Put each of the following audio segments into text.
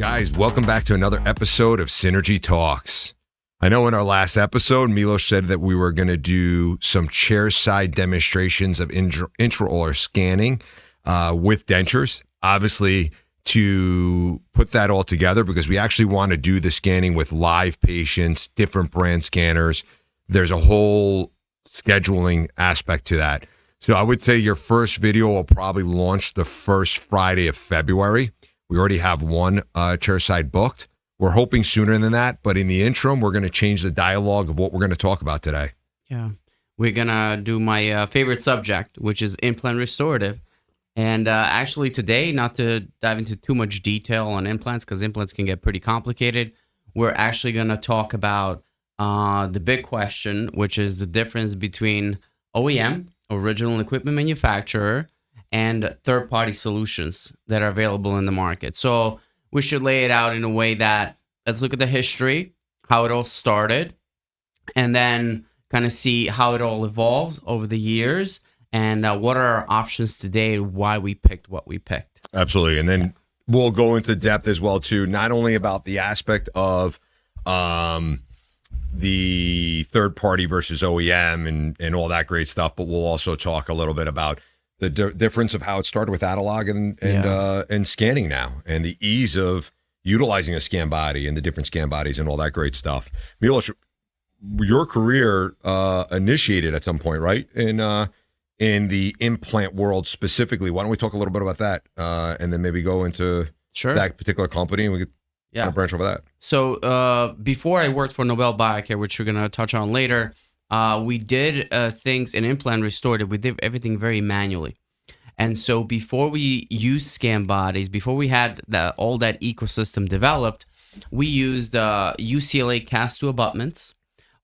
Guys, welcome back to another episode of SynergyTalks. I know in our last episode, Milos said that we were going to do some chair-side demonstrations of intraoral scanning with dentures. Obviously, to put that all together, because we actually want to do the scanning with live patients, different brand scanners. There's a whole scheduling aspect to that. So I would say your first video will probably launch the first Friday of February. We already have one chair-side booked. We're hoping sooner than that, but in the interim, we're going to change the dialogue of what we're going to talk about today. Yeah, we're going to do my favorite subject, which is implant restorative. And actually today, not to dive into too much detail on implants, because implants can get pretty complicated, we're actually going to talk about the big question, which is the difference between OEM, original equipment manufacturer, and third-party solutions that are available in the market. So we should lay it out in a way that, let's look at the history, how it all started, and then kind of see how it all evolved over the years, and what are our options today, why we picked what we picked. Absolutely. And then we'll go into depth as well, too, not only about the aspect of the third party versus OEM and all that great stuff, but we'll also talk a little bit about the difference of how it started with analog and scanning now, and the ease of utilizing a scan body and the different scan bodies and all that great stuff. Milos, your career initiated at some point, right? In the implant world specifically. Why don't we talk a little bit about that, and then maybe go into that particular company, and we could kind of branch over that. So before I worked for Nobel Biocare, which we're going to touch on later, we did things in implant restorative. We did everything very manually. And so before we used scan bodies, before we had all that ecosystem developed, we used UCLA cast to abutments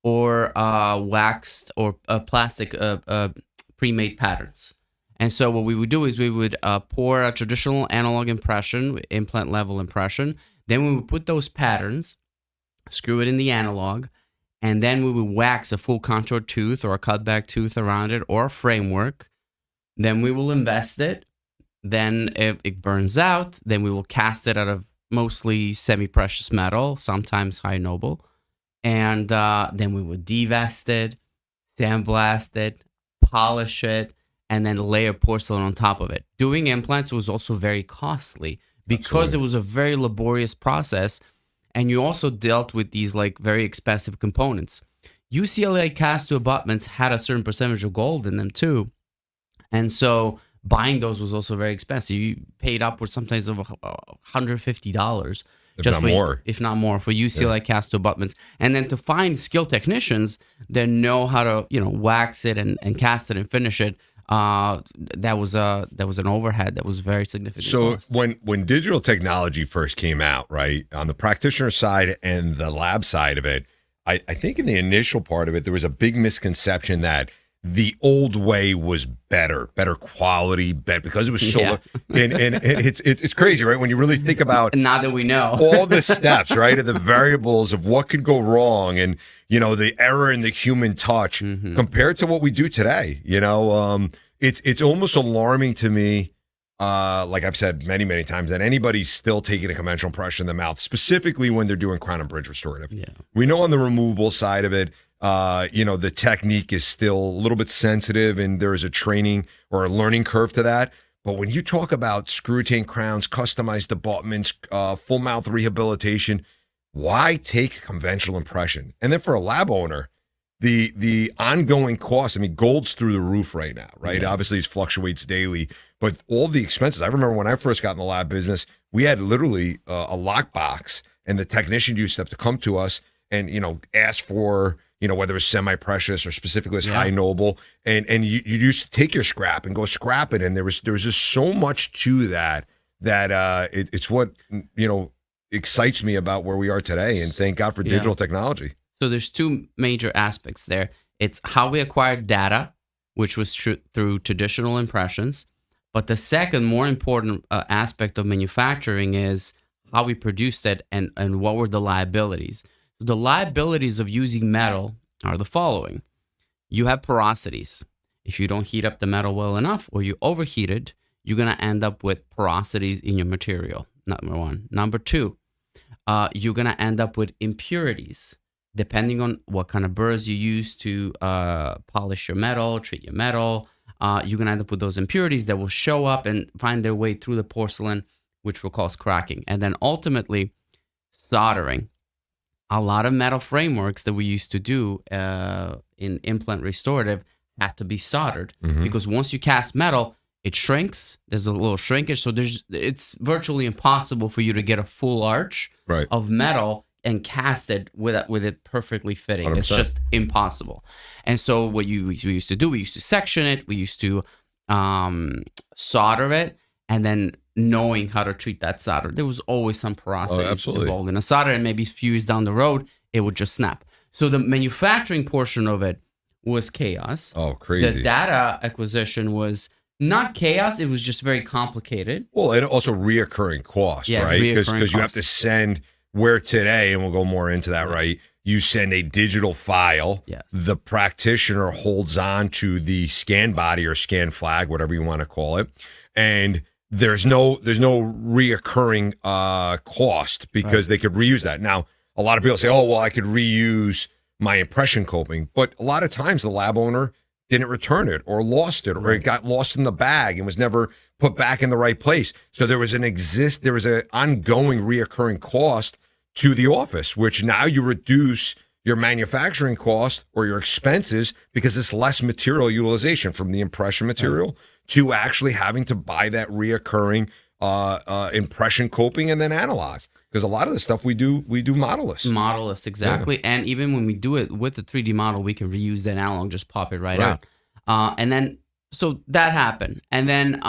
or waxed or plastic pre-made patterns. And so what we would do is we would pour a traditional analog impression, implant level impression. Then we would put those patterns, screw it in the analog, and then we would wax a full contour tooth or a cutback tooth around it or a framework. Then we will invest it. Then if it burns out, then we will cast it out of mostly semi-precious metal, sometimes high nobel. And then we would devest it, sandblast it, polish it, and then layer porcelain on top of it. Doing implants was also very costly because It was a very laborious process. And you also dealt with these like very expensive components. UCLA cast to abutments had a certain percentage of gold in them too. And so buying those was also very expensive. You paid upwards sometimes of $150. If not more, for UCLA cast to abutments. And then to find skilled technicians that know how to, wax it and cast it and finish it, that was an overhead that was very significant. So cost. when digital technology first came out, right, on the practitioner side and the lab side of it, I think in the initial part of it, there was a big misconception that the old way was better quality, because it was so, and it's crazy, right? When you really think about now that we know all the steps, right, and the variables of what could go wrong, and the error in the human touch compared to what we do today. It's almost alarming to me. Like I've said many times, that anybody's still taking a conventional impression in the mouth, specifically when they're doing crown and bridge restorative. Yeah. We know on the removable side of it, the technique is still a little bit sensitive, and there is a training or a learning curve to that. But when you talk about screw retain crowns, customized abutments, full mouth rehabilitation, why take conventional impression? And then for a lab owner, the ongoing cost, gold's through the roof right now, right? Yeah. Obviously, it fluctuates daily, but all the expenses. I remember when I first got in the lab business, we had literally a lockbox, and the technician used to have to come to us and, ask for, whether it was semi-precious or specifically as high noble, and you used to take your scrap and go scrap it, and there was just so much to that it's what excites me about where we are today, and thank God for digital technology. So there's two major aspects there. It's how we acquired data, which was through traditional impressions, but the second more important aspect of manufacturing is how we produced it and what were the liabilities. The liabilities of using metal are the following. You have porosities. If you don't heat up the metal well enough, or you overheat it, you're going to end up with porosities in your material, number one. Number two, you're going to end up with impurities. Depending on what kind of burrs you use to polish your metal, treat your metal, you're going to end up with those impurities that will show up and find their way through the porcelain, which will cause cracking. And then ultimately, soldering. A lot of metal frameworks that we used to do in implant restorative have to be soldered because once you cast metal, it shrinks. There's a little shrinkage. So it's virtually impossible for you to get a full arch of metal and cast it with it perfectly fitting. 100%. It's just impossible. And so what we used to do, we used to section it, we used to solder it, and then knowing how to treat that solder. There was always some porosity involved in a solder, and maybe a few years down the road, it would just snap. So the manufacturing portion of it was chaos. Oh, crazy. The data acquisition was not chaos, it was just very complicated. Well, and also reoccurring cost, right? Because you have to send... Where today, and we'll go more into that, right? You send a digital file. Yes. The practitioner holds on to the scan body or scan flag, whatever you want to call it, and there's no reoccurring cost because they could reuse that. Now, a lot of people say, "Oh, well, I could reuse my impression coping," but a lot of times the lab owner didn't return it or lost it, or it got lost in the bag and was never put back in the right place. So there was an ongoing reoccurring cost to the office, which now you reduce your manufacturing cost or your expenses because it's less material utilization from the impression material to actually having to buy that reoccurring impression coping and then analog. Because a lot of the stuff we do modelless. Modelless, exactly. Yeah. And even when we do it with the 3D model, we can reuse that analog, just pop it right out. And then, so that happened. And then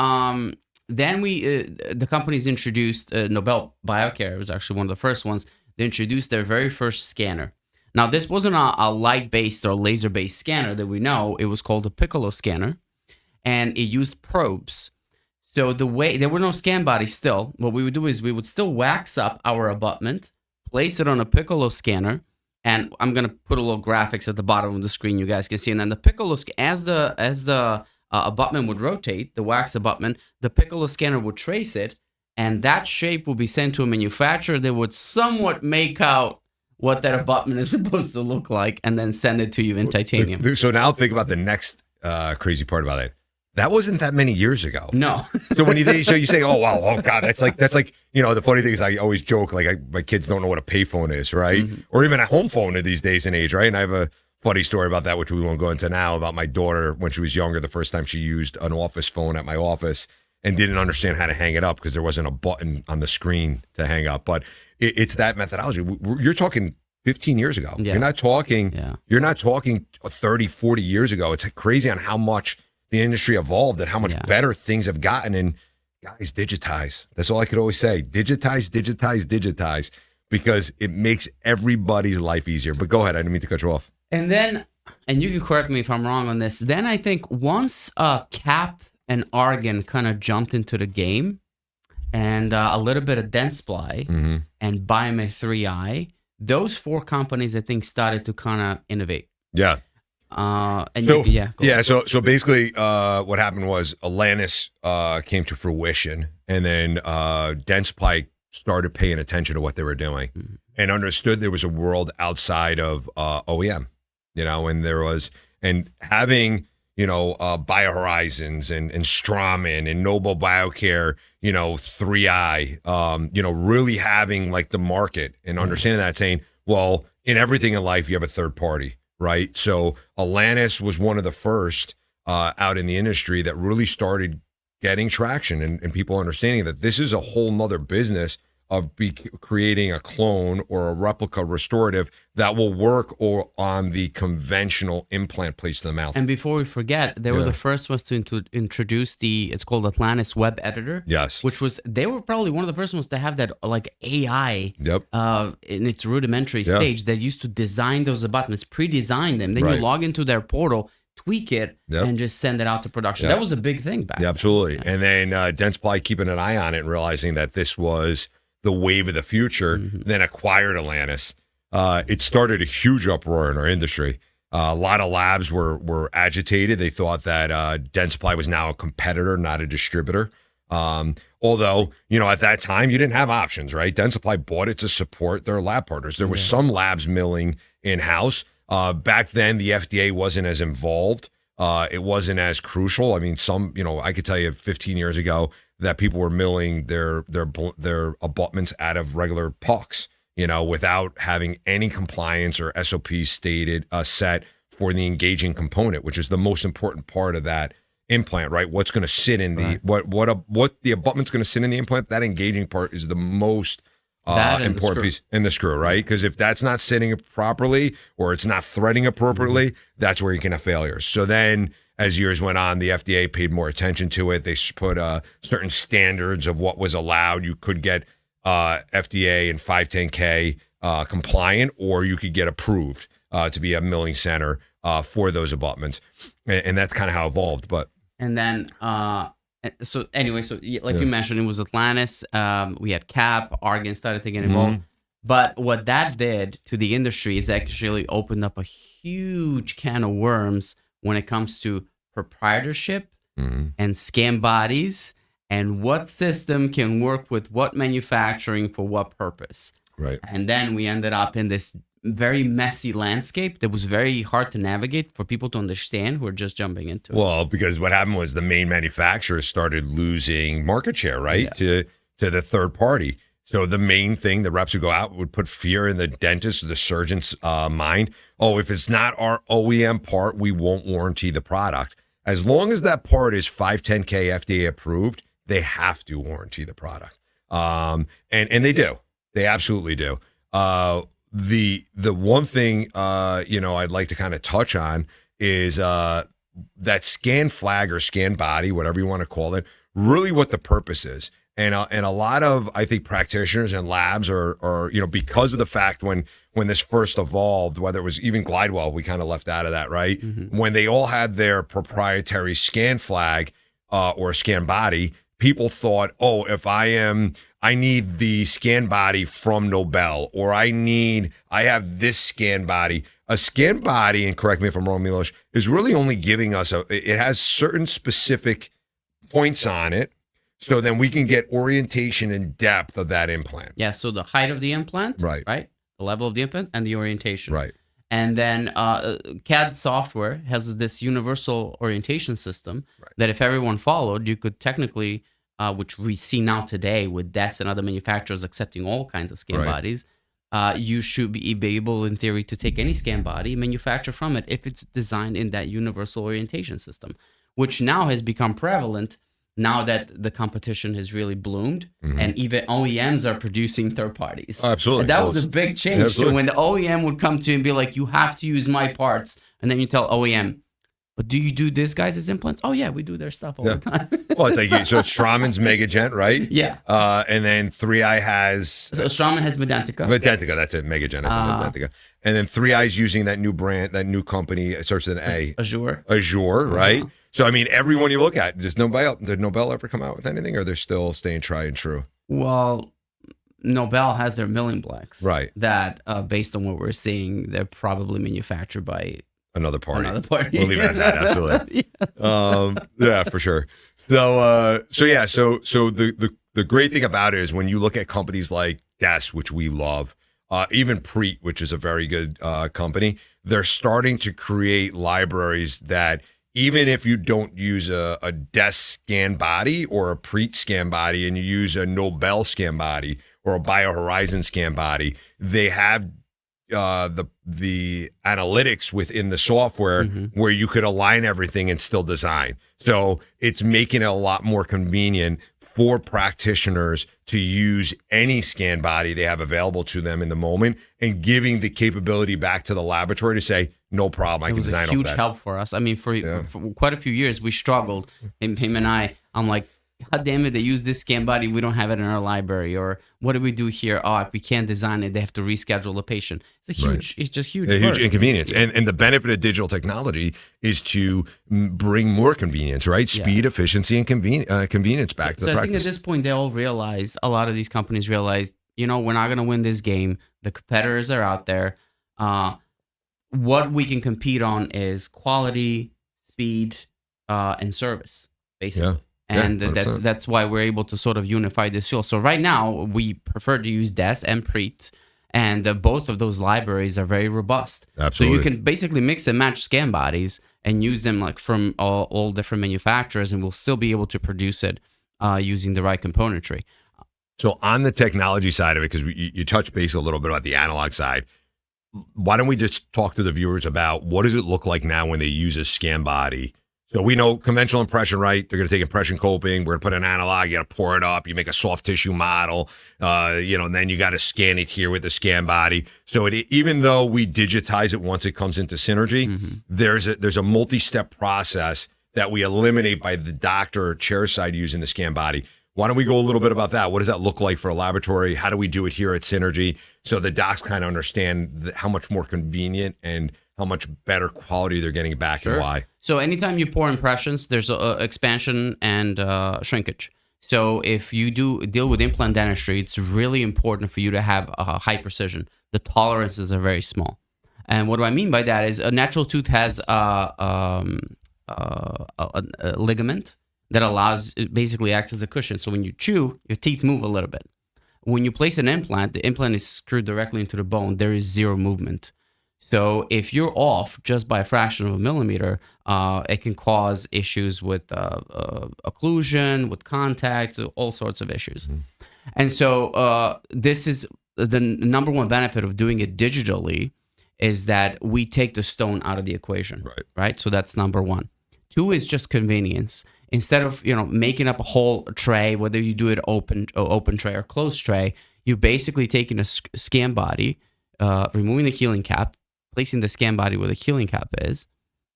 the companies introduced Nobel Biocare. It was actually one of the first ones. They introduced their very first scanner. Now, this wasn't a light-based or laser-based scanner that we know. It was called a Piccolo scanner, and it used probes. So there were no scan bodies still. What we would do is we would still wax up our abutment, place it on a Piccolo scanner, and I'm going to put a little graphics at the bottom of the screen you guys can see. And then the Piccolo, as the abutment would rotate, the wax abutment, the Piccolo scanner would trace it, and that shape will be sent to a manufacturer that would somewhat make out what that abutment is supposed to look like and then send it to you in titanium. So now think about the next crazy part about it. That wasn't that many years ago. No. So when you say, oh, wow, oh, God, that's like, the funny thing is I always joke, my kids don't know what a payphone is, right? Mm-hmm. Or even a home phone at these days and age, right? And I have a funny story about that, which we won't go into now, about my daughter when she was younger, the first time she used an office phone at my office and didn't understand how to hang it up because there wasn't a button on the screen to hang up. But it's that methodology. You're talking 15 years ago. Yeah. You're not talking 30, 40 years ago. It's crazy on how much the industry evolved and how much better things have gotten. And guys, digitize. That's all I could always say. Digitize, because it makes everybody's life easier. But go ahead. I didn't mean to cut you off. And then, and you can correct me if I'm wrong on this, then I think once Cap and Argan kind of jumped into the game and a little bit of Dentsply and Biomech 3i, those four companies, I think, started to kind of innovate. Yeah. So basically what happened was Allonx came to fruition, and then Dentsply started paying attention to what they were doing and understood there was a world outside of OEM, and there was, and having, BioHorizons and Straumann and Nobel Biocare, 3i, really having like the market and understanding that, saying, well, in everything in life, you have a third party. Right. So Allonx was one of the first out in the industry that really started getting traction and people understanding that this is a whole nother business of creating a clone or a replica restorative that will work on the conventional implant placed in the mouth. And before we forget, they were the first ones to introduce it's called Allonx Web Editor. Yes. They were probably one of the first ones to have that like AI in its rudimentary stage that used to design those abutments, pre-design them. Then you log into their portal, tweak it, and just send it out to production. That was a big thing back then. Absolutely. And then Dentsply keeping an eye on it and realizing that this was the wave of the future, then acquired Allonx. It started a huge uproar in our industry. A lot of labs were agitated. They thought that Dentsply was now a competitor, not a distributor. A Although, at that time, you didn't have options, right? Dentsply bought it to support their lab partners. There was some labs milling in-house. Back then, the FDA wasn't as involved. It wasn't as crucial. I mean, I could tell you 15 years ago that people were milling their abutments out of regular pucks, without having any compliance or SOPs set for the engaging component, which is the most important part of that implant, right? What's going to sit in the what the abutment's going to sit in the implant? That engaging part is the most important piece in the screw, right? Because if that's not sitting properly or it's not threading appropriately, that's where you can have failures. So then, as years went on, the FDA paid more attention to it. They put certain standards of what was allowed. You could get FDA and 510K compliant, or you could get approved to be a milling center for those abutments, and that's kind of how it evolved. And then, so you mentioned, it was Atlantis. We had Cap, Argan started to get involved. But what that did to the industry is actually opened up a huge can of worms when it comes to proprietorship and scan bodies and what system can work with what manufacturing for what purpose. Right. And then we ended up in this very messy landscape that was very hard to navigate for people to understand who are just jumping into it. Well, because what happened was the main manufacturers started losing market share, right, to the third party. So the main thing, the reps would go out, would put fear in the dentist or the surgeon's mind. Oh, if it's not our OEM part, we won't warranty the product. As long as that part is 510K FDA approved, they have to warranty the product. And they do. They absolutely do. The one thing I'd like to kind of touch on is that scan flag or scan body, whatever you want to call it, really what the purpose is. And a lot of, I think, practitioners and labs are because of the fact when this first evolved, whether it was even Glidewell, we kind of left out of that, right? When they all had their proprietary scan flag or scan body, people thought, oh, if I need the scan body from Nobel, or I have this scan body. A scan body, and correct me if I'm wrong, Milos, is really only giving us it has certain specific points on it, so then we can get orientation and depth of that implant. Yeah, so the height of the implant, right? The level of the implant and the orientation. Right. And then CAD software has this universal orientation system that if everyone followed, you could technically, which we see now today with DES and other manufacturers accepting all kinds of scan bodies, you should be able, in theory, to take any scan body, manufacture from it if it's designed in that universal orientation system, which now has become prevalent now that the competition has really bloomed and even OEMs are producing third parties. Absolutely. And that was a big change too, when the OEM would come to you and be like, you have to use my parts. And then you tell OEM, but do you do this guys' implants? Oh yeah, we do their stuff all the time. Well, it's like, so Straumann's Megagent, right? Yeah. And then 3i has... So Straumann has Medentica. Medentica, that's it. Megagent has Medentica. And then 3i's using that new brand, that new company, it starts with an A. Azure, right? So, I mean, everyone you look at, did Nobel ever come out with anything, or they're still staying tried and true? Well, Nobel has their milling blacks. Right. That, based on what we're seeing, they're probably manufactured by... Another party. We'll leave it at that. Absolutely. Yeah, for sure. So the great thing about it is when you look at companies like DES, which we love, even Preet, which is a very good company, they're starting to create libraries that even if you don't use a DES scan body or a Preet scan body and you use a Nobel scan body or a BioHorizon scan body, they have the analytics within the software where you could align everything and still design. So it's making it a lot more convenient for practitioners to use any scan body they have available to them in the moment and giving the capability back to the laboratory to say, no problem, I can design all that. It was a huge help for us. I mean, for quite a few years, we struggled. Him and I'm like, God damn it, they use this scan body. We don't have it in our library. Or what do we do here? Oh, if we can't design it, they have to reschedule the patient. It's a huge, it's just huge. A huge inconvenience. And the benefit of digital technology is to bring more convenience, right? Speed, efficiency, and convenience back to the practice. I think at this point, they all realize, a lot of these companies realize, we're not going to win this game. The competitors are out there. What we can compete on is quality, speed, and service, basically. Yeah. And Yeah, 100%. that's why we're able to sort of unify this field. So right now we prefer to use DES and PREET, and both of those libraries are very robust. Absolutely. So you can basically mix and match scan bodies and use them like from all different manufacturers, and we'll still be able to produce it using the right componentry. So on the technology side of it, because you touched base a little bit about the analog side, why don't we just talk to the viewers about what does it look like now when they use a scan body? So we know conventional impression, right? They're going to take impression coping. We're going to put an analog. You got to pour it up. You make a soft tissue model, and then you got to scan it here with the scan body. So even though we digitize it once it comes into Synergy, there's a multi-step process that we eliminate by the doctor or chair side using the scan body. Why don't we go a little bit about that? What does that look like for a laboratory? How do we do it here at Synergy so the docs kind of understand how much more convenient and how much better quality they're getting back and why? So anytime you pour impressions, there's expansion and shrinkage. So if you deal with implant dentistry, it's really important for you to have a high precision. The tolerances are very small. And what do I mean by that is a natural tooth has a ligament that allows, it basically acts as a cushion. So when you chew, your teeth move a little bit. When you place an implant, the implant is screwed directly into the bone. There is zero movement. So if you're off just by a fraction of a millimeter, it can cause issues with occlusion, with contacts, all sorts of issues. And so this is the number one benefit of doing it digitally, is that we take the stone out of the equation, right? So that's number one. Two is just convenience. Instead of making up a whole tray, whether you do it open tray or closed tray, you're basically taking a scan body, removing the healing cap, placing the scan body where the healing cap is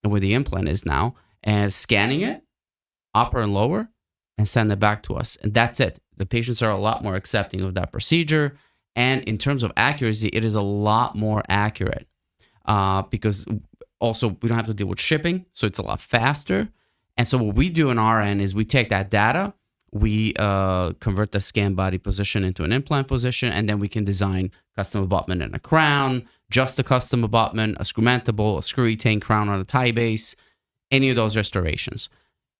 and where the implant is now, and scanning it, upper and lower, and send it back to us. And that's it. The patients are a lot more accepting of that procedure. And in terms of accuracy, it is a lot more accurate because also we don't have to deal with shipping, so it's a lot faster. And so what we do on our end is we take that data, we convert the scan body position into an implant position, and then we can design custom abutment and a crown, just a custom abutment, a screwmentable, a screw retain crown on a tie base, any of those restorations.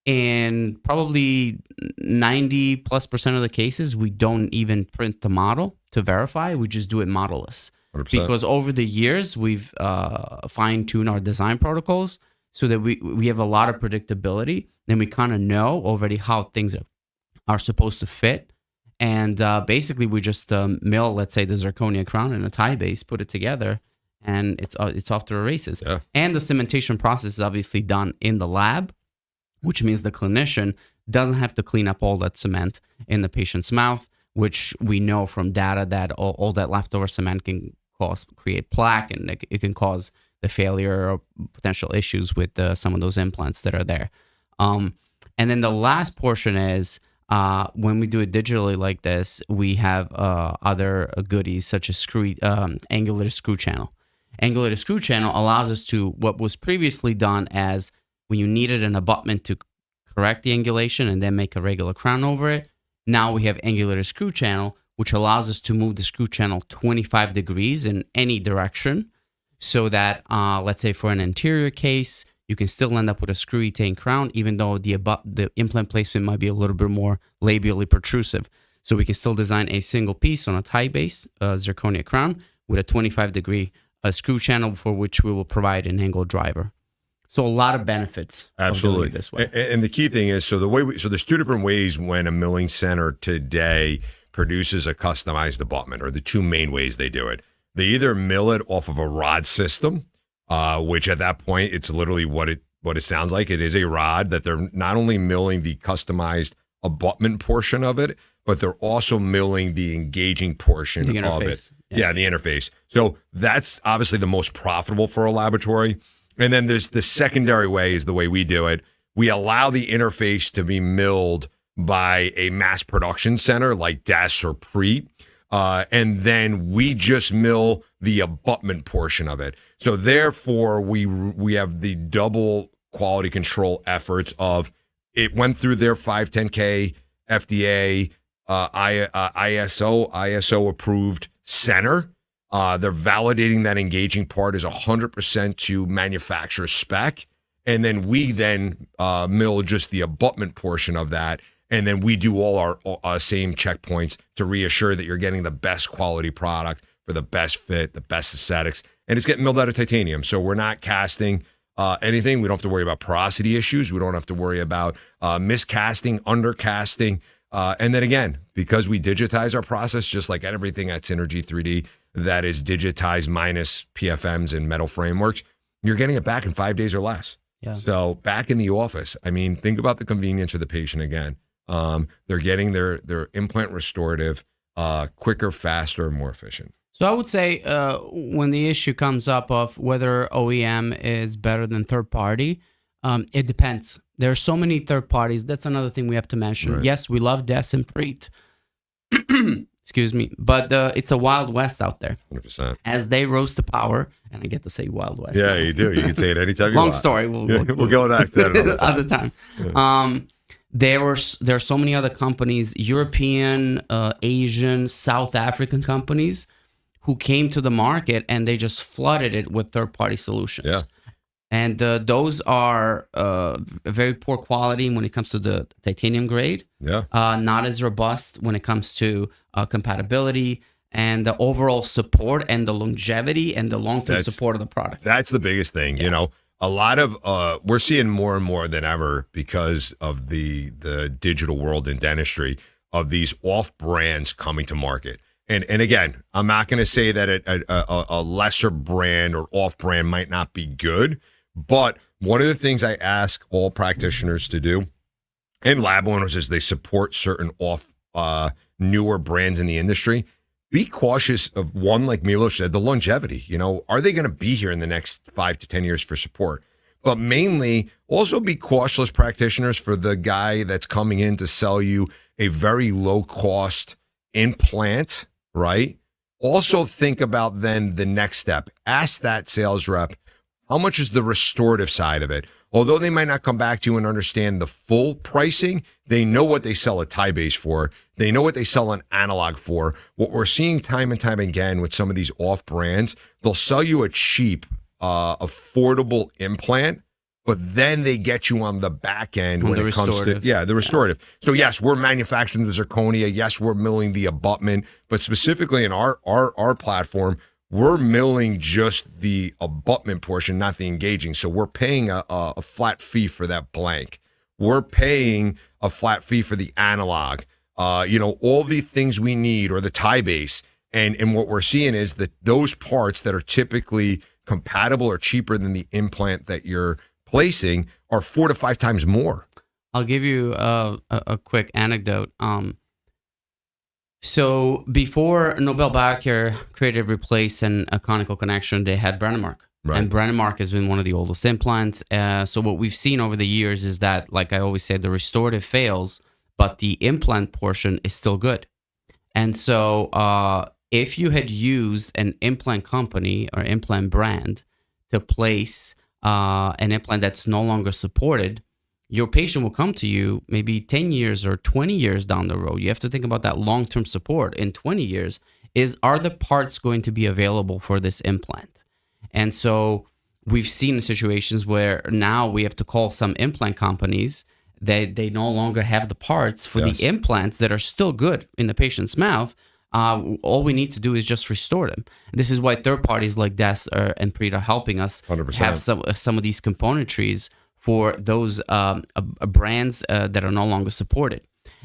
In probably 90+% of the cases, we don't even print the model to verify. We just do it modelless. 100%. Because over the years, we've fine-tuned our design protocols so that we have a lot of predictability, and we kind of know already how things are supposed to fit. And basically, we just mill, let's say, the zirconia crown and a tie base, put it together, and it's off to the races. Yeah. And the cementation process is obviously done in the lab, which means the clinician doesn't have to clean up all that cement in the patient's mouth, which we know from data that all that leftover cement can create plaque, and it can cause the failure or potential issues with some of those implants that are there. And then the last portion is when we do it digitally like this, we have other goodies such as angulated screw channel. Angulated screw channel allows us to, what was previously done as when you needed an abutment to correct the angulation and then make a regular crown over it. Now we have angulated screw channel, which allows us to move the screw channel 25 degrees in any direction, so that, let's say for an anterior case, you can still end up with a screw retain crown, even though the implant placement might be a little bit more labially protrusive. So we can still design a single piece on a tie base, zirconia crown, with a 25-degree screw channel for which we will provide an angle driver. So a lot of benefits. Absolutely. Of doing it this way. And the key thing is, so there's two different ways when a milling center today produces a customized abutment, or the two main ways they do it. They either mill it off of a rod system, which at that point, it's literally what it sounds like. It is a rod that they're not only milling the customized abutment portion of it, but they're also milling the engaging portion of it. Yeah, the interface. So that's obviously the most profitable for a laboratory. And then there's the secondary way, is the way we do it. We allow the interface to be milled by a mass production center like DES or PREET. And then we just mill the abutment portion of it. So therefore, we have the double quality control efforts of it went through their 510K, FDA, ISO approved center. They're validating that engaging part is 100% to manufacturer spec. and then we mill just the abutment portion of that, and then we do all our same checkpoints to reassure that you're getting the best quality product for the best fit, the best aesthetics, and it's getting milled out of titanium. So we're not casting anything. We don't have to worry about porosity issues. We don't have to worry about miscasting, undercasting. And then again, because we digitize our process, just like everything at Synergy 3D that is digitized minus PFMs and metal frameworks, you're getting it back in 5 days or less. Yeah. So back in the office, I mean, think about the convenience for the patient again. They're getting their implant restorative quicker, faster, more efficient. So I would say when the issue comes up of whether OEM is better than third party, it depends. There are so many third parties. That's another thing we have to mention. Right. Yes, we love Des and Preet. Excuse me. But it's a Wild West out there. 100%. As they rose to power, and I get to say Wild West. Yeah, now. you do. You can say it anytime you Long want. story. We'll go back to that another time. Other time. Yeah. There are so many other companies, European, Asian, South African companies, who came to the market and they just flooded it with third-party solutions. Yeah. And those are very poor quality when it comes to the titanium grade. Yeah. Not as robust when it comes to compatibility and the overall support and the longevity and the long-term support of the product. That's the biggest thing. Yeah. You know, a lot of we're seeing more and more than ever because of the digital world in dentistry of these off brands coming to market. And again, I'm not going to say that a lesser brand or off brand might not be good, but one of the things I ask all practitioners to do and lab owners as they support certain off newer brands in the industry, be cautious of one, like Milos said, the longevity. You know, are they going to be here in the next 5 to 10 years for support? But mainly, also be cautious practitioners for the guy that's coming in to sell you a very low cost implant, right? Also think about then the next step. Ask that sales rep, how much is the restorative side of it? Although they might not come back to you and understand the full pricing, they know what they sell a tie base for. They know what they sell an analog for. What we're seeing time and time again with some of these off brands, they'll sell you a cheap, affordable implant, but then they get you on the back end when it comes to the restorative. So yes, we're manufacturing the zirconia. Yes, we're milling the abutment, but specifically in our platform, we're milling just the abutment portion, not the engaging. So we're paying a flat fee for that blank. We're paying a flat fee for the analog. All the things we need, or the tie base. And what we're seeing is that those parts that are typically compatible or cheaper than the implant that you're placing are 4 to 5 times more. I'll give you a quick anecdote. So before Nobel Biocare created Replace and a conical connection, they had Brennemark. Right. And Brennemark has been one of the oldest implants. So what we've seen over the years is that, like I always say, the restorative fails, but the implant portion is still good. And so if you had used an implant company or implant brand to place an implant that's no longer supported, your patient will come to you maybe 10 years or 20 years down the road. You have to think about that long-term support. In 20 years, are the parts going to be available for this implant? And so we've seen situations where now we have to call some implant companies that they no longer have the parts for the implants that are still good in the patient's mouth. All we need to do is just restore them. And this is why third parties like Des and Preet are helping us 100%. have some of these componentries for those brands that are no longer supported.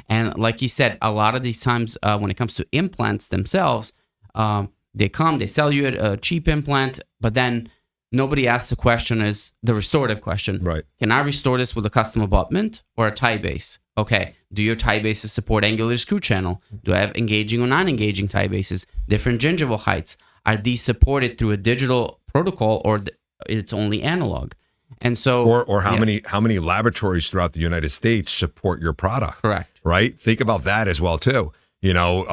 And like he said, a lot of these times when it comes to implants themselves, they sell you a cheap implant, but then nobody asks the question, is the restorative question. Right. Can I restore this with a custom abutment or a tie base? Okay. Do your tie bases support angular screw channel? Do I have engaging or non-engaging tie bases? Different gingival heights? Are these supported through a digital protocol, or it's only analog? And so, or how many laboratories throughout the United States support your product? Correct. Right. Think about that as well too. They'll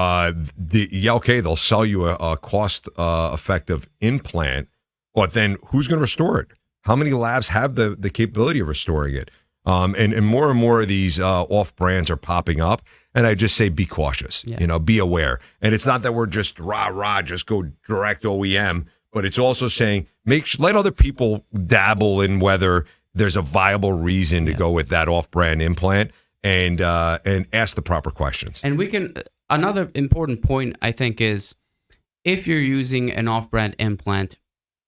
sell you a cost effective implant, but then who's going to restore it? How many labs have the capability of restoring it? And more of these off brands are popping up. And I just say, be cautious, be aware. And it's not that we're just just go direct OEM, but it's also saying, let other people dabble in whether there's a viable reason to go with that off-brand implant and ask the proper questions. And we can, another important point I think is, if you're using an off-brand implant,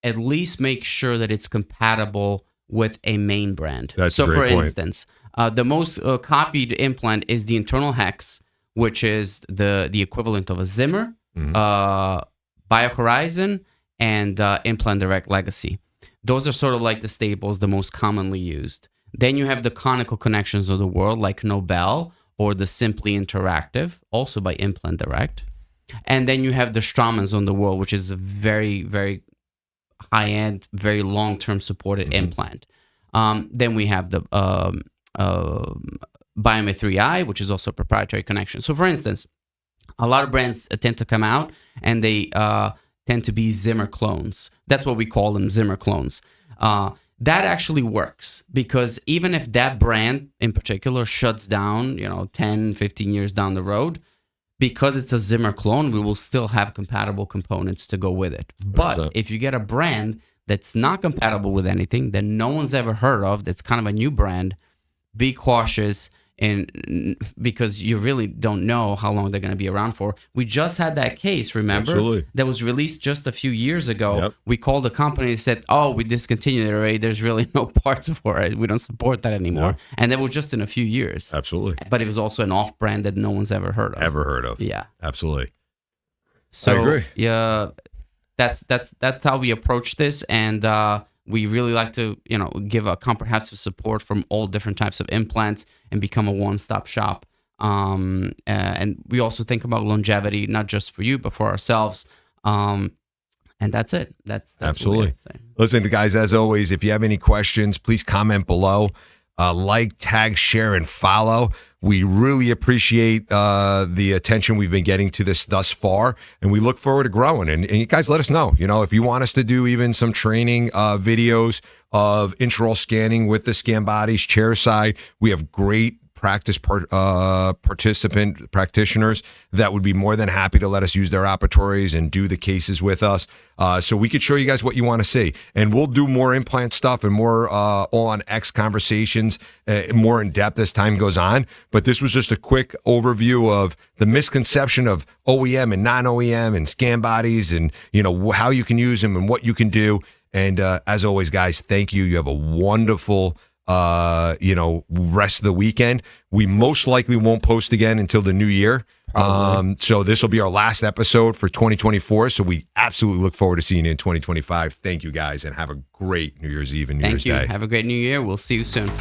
at least make sure that it's compatible with a main brand. That's a great for point. Instance, the most copied implant is the internal hex, which is the equivalent of a Zimmer, BioHorizon, and Implant Direct Legacy. Those are sort of like the staples, the most commonly used. Then you have the conical connections of the world, like Nobel, or the Simply Interactive, also by Implant Direct. And then you have the Straumann's on the world, which is a very, very high-end, very long-term supported implant. Then we have the Biomet 3i, which is also a proprietary connection. So for instance, a lot of brands tend to come out and they tend to be Zimmer clones. That's what we call them, Zimmer clones. That actually works, because even if that brand in particular shuts down, 10, 15 years down the road, because it's a Zimmer clone, we will still have compatible components to go with it. But if you get a brand that's not compatible with anything, that no one's ever heard of, that's kind of a new brand, be cautious, and because you really don't know how long they're going to be around for. We just had that case, remember? Absolutely. That was released just a few years ago. Yep. We called the company and said, oh, we discontinued it already. There's really no parts for it. We don't support that anymore. Yep. And that was just in a few years. Absolutely. But it was also an off brand that no one's ever heard of. Yeah. Absolutely. So, I agree. Yeah, that's how we approach this, and we really like to give a comprehensive support from all different types of implants and become a one-stop shop. And we also think about longevity, not just for you but for ourselves. And that's it. That's Absolutely. Listen, guys, as always, if you have any questions, please comment below. Like, tag, share, and follow. We really appreciate the attention we've been getting to this thus far, and we look forward to growing. And you guys let us know, if you want us to do even some training videos of intraoral scanning with the scan bodies, chairside. We have great practitioners that would be more than happy to let us use their operatories and do the cases with us, so we could show you guys what you want to see. And we'll do more implant stuff and more allonx conversations, more in depth as time goes on. But this was just a quick overview of the misconception of OEM and non-OEM and scan bodies, and how you can use them and what you can do. And as always, guys, thank you. You have a wonderful rest of the weekend. We most likely won't post again until the new year. So this will be our last episode for 2024. So we absolutely look forward to seeing you in 2025. Thank you, guys, and have a great New Year's Eve and New Year's Day. Have a great New Year. We'll see you soon.